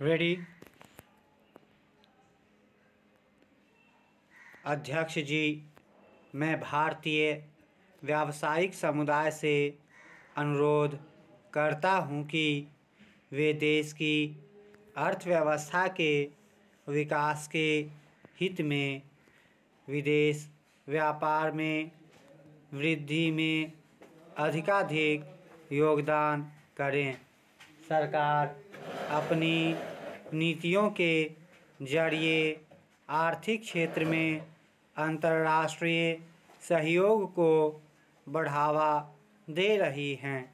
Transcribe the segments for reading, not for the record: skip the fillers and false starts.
Ready. अध्यक्ष जी, मैं भारतीय व्यावसायिक समुदाय से अनुरोध करता हूं कि वे देश की अर्थव्यवस्था के विकास के हित में विदेश व्यापार में वृद्धि में अधिकाधिक योगदान करें। सरकार अपनी नीतियों के जरिए आर्थिक क्षेत्र में अंतर्राष्ट्रीय सहयोग को बढ़ावा दे रही है।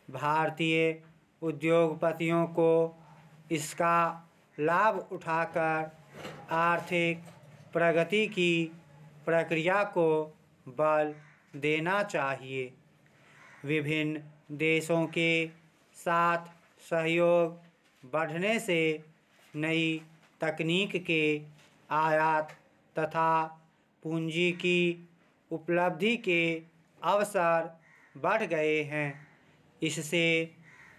भारतीय उद्योगपतियों को इसका लाभ उठाकर आर्थिक प्रगति की प्रक्रिया को बल देना चाहिए। विभिन्न देशों के साथ सहयोग बढ़ने से नई तकनीक के आयात तथा पूंजी की उपलब्धि के अवसर बढ़ गए हैं। इससे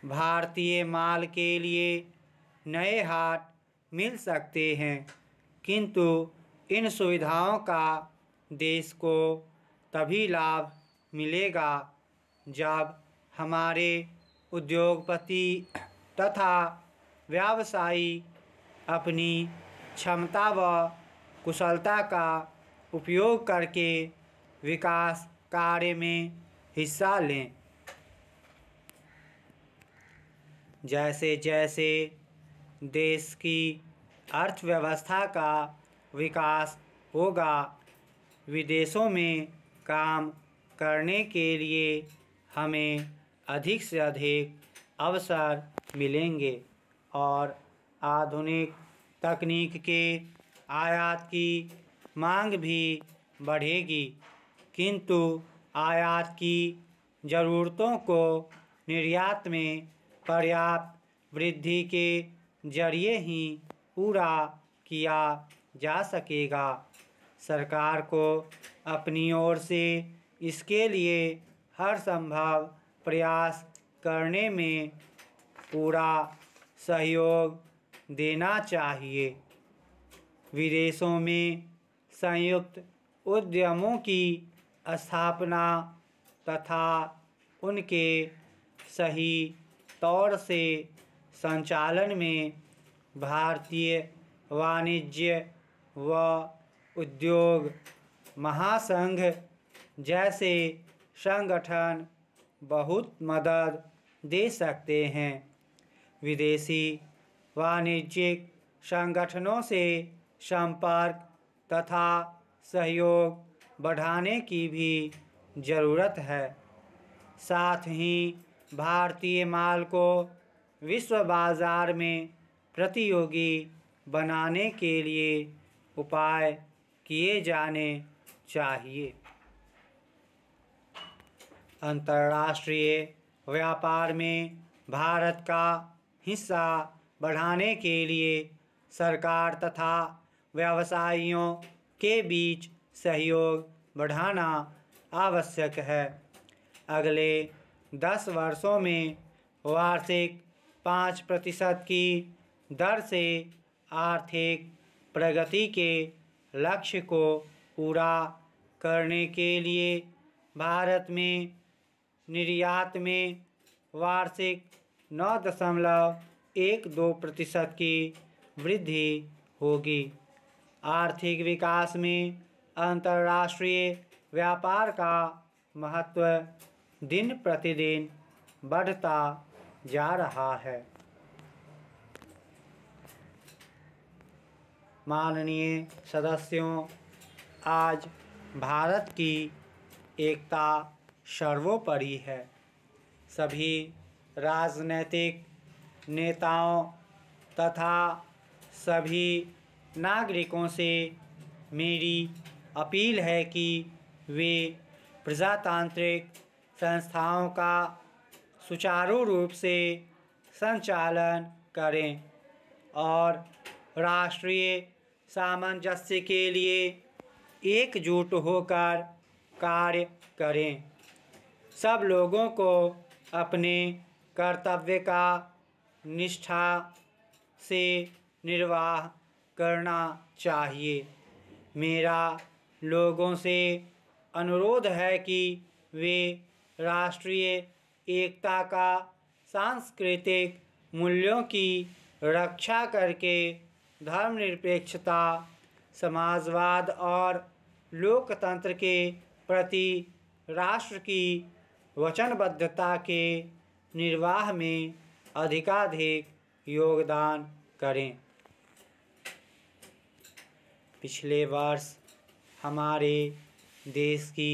भारतीय माल के लिए नए हाट मिल सकते हैं, किंतु इन सुविधाओं का देश को तभी लाभ मिलेगा जब हमारे उद्योगपति तथा व्यवसायी अपनी क्षमता व कुशलता का उपयोग करके विकास कार्य में हिस्सा लें। जैसे जैसे देश की अर्थव्यवस्था का विकास होगा, विदेशों में काम करने के लिए हमें अधिक से अधिक अवसर मिलेंगे और आधुनिक तकनीक के आयात की मांग भी बढ़ेगी, किंतु आयात की ज़रूरतों को निर्यात में पर्याप्त वृद्धि के जरिए ही पूरा किया जा सकेगा। सरकार को अपनी ओर से इसके लिए हर संभव प्रयास करने में पूरा सहयोग देना चाहिए। विदेशों में संयुक्त उद्यमों की स्थापना तथा उनके सही तौर से संचालन में भारतीय वाणिज्य व उद्योग महासंघ जैसे संगठन बहुत मदद दे सकते हैं। विदेशी वाणिज्यिक संगठनों से संपर्क तथा सहयोग बढ़ाने की भी ज़रूरत है। साथ ही भारतीय माल को विश्व बाजार में प्रतियोगी बनाने के लिए उपाय किए जाने चाहिए। अंतर्राष्ट्रीय व्यापार में भारत का हिस्सा बढ़ाने के लिए सरकार तथा व्यवसायियों के बीच सहयोग बढ़ाना आवश्यक है। अगले 10 वर्षों में वार्षिक 5% की दर से आर्थिक प्रगति के लक्ष्य को पूरा करने के लिए भारत में निर्यात में वार्षिक 9.12% की वृद्धि होगी। आर्थिक विकास में अंतर्राष्ट्रीय व्यापार का महत्व दिन प्रतिदिन बढ़ता जा रहा है। माननीय सदस्यों, आज भारत की एकता सर्वोपरि है। सभी राजनीतिक नेताओं तथा सभी नागरिकों से मेरी अपील है कि वे प्रजातांत्रिक संस्थाओं का सुचारू रूप से संचालन करें और राष्ट्रीय सामंजस्य के लिए एकजुट होकर कार्य करें। सब लोगों को अपने कर्तव्य का निष्ठा से निर्वाह करना चाहिए। मेरा लोगों से अनुरोध है कि वे राष्ट्रीय एकता का सांस्कृतिक मूल्यों की रक्षा करके धर्मनिरपेक्षता, समाजवाद और लोकतंत्र के प्रति राष्ट्र की वचनबद्धता के निर्वाह में अधिकाधिक योगदान करें। पिछले वर्ष हमारे देश की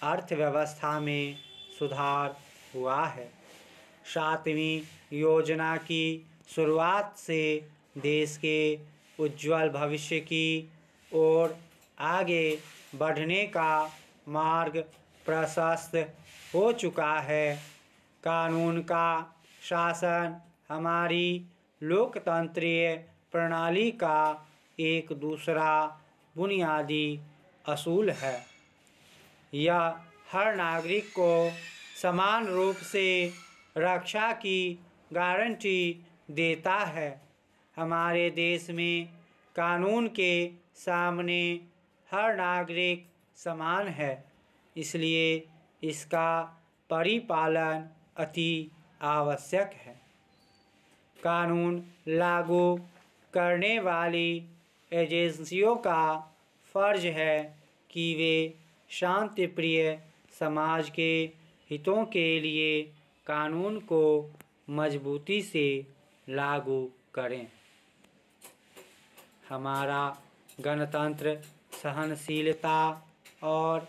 अर्थव्यवस्था में सुधार हुआ है। 7वीं योजना की शुरुआत से देश के उज्जवल भविष्य की ओर आगे बढ़ने का मार्ग प्रशस्त हो चुका है। कानून का शासन हमारी लोकतंत्रीय प्रणाली का एक दूसरा बुनियादी असूल है। यह हर नागरिक को समान रूप से रक्षा की गारंटी देता है। हमारे देश में कानून के सामने हर नागरिक समान है, इसलिए इसका परिपालन अति आवश्यक है। कानून लागू करने वाली एजेंसियों का फर्ज है कि वे शांतिप्रिय समाज के हितों के लिए कानून को मजबूती से लागू करें। हमारा गणतंत्र सहनशीलता और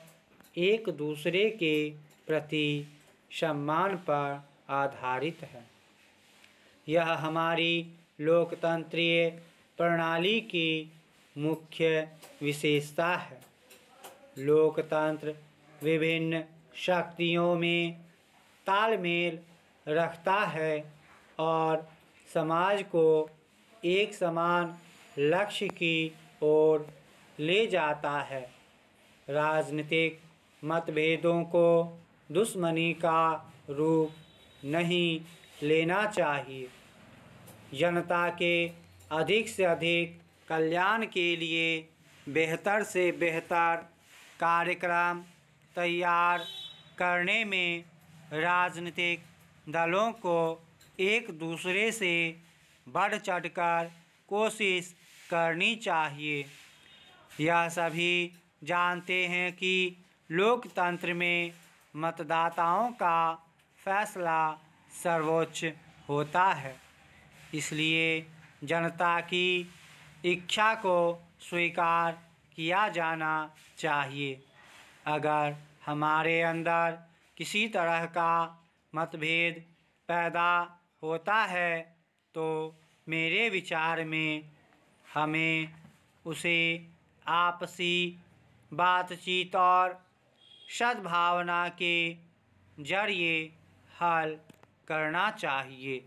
एक दूसरे के प्रति सम्मान पर आधारित है। यह हमारी लोकतंत्रीय प्रणाली की मुख्य विशेषता है। लोकतंत्र विभिन्न शक्तियों में तालमेल रखता है और समाज को एक समान लक्ष्य की ओर ले जाता है। राजनीतिक मतभेदों को दुश्मनी का रूप नहीं लेना चाहिए। जनता के अधिक से अधिक कल्याण के लिए बेहतर से बेहतर कार्यक्रम तैयार करने में राजनीतिक दलों को एक दूसरे से बढ़ चढ़कर कोशिश करनी चाहिए। यह सभी जानते हैं कि लोकतंत्र में मतदाताओं का फैसला सर्वोच्च होता है, इसलिए जनता की इच्छा को स्वीकार किया जाना चाहिए। अगर हमारे अंदर किसी तरह का मतभेद पैदा होता है तो मेरे विचार में हमें उसे आपसी बातचीत और सद्भावना के जरिए हल करना चाहिए।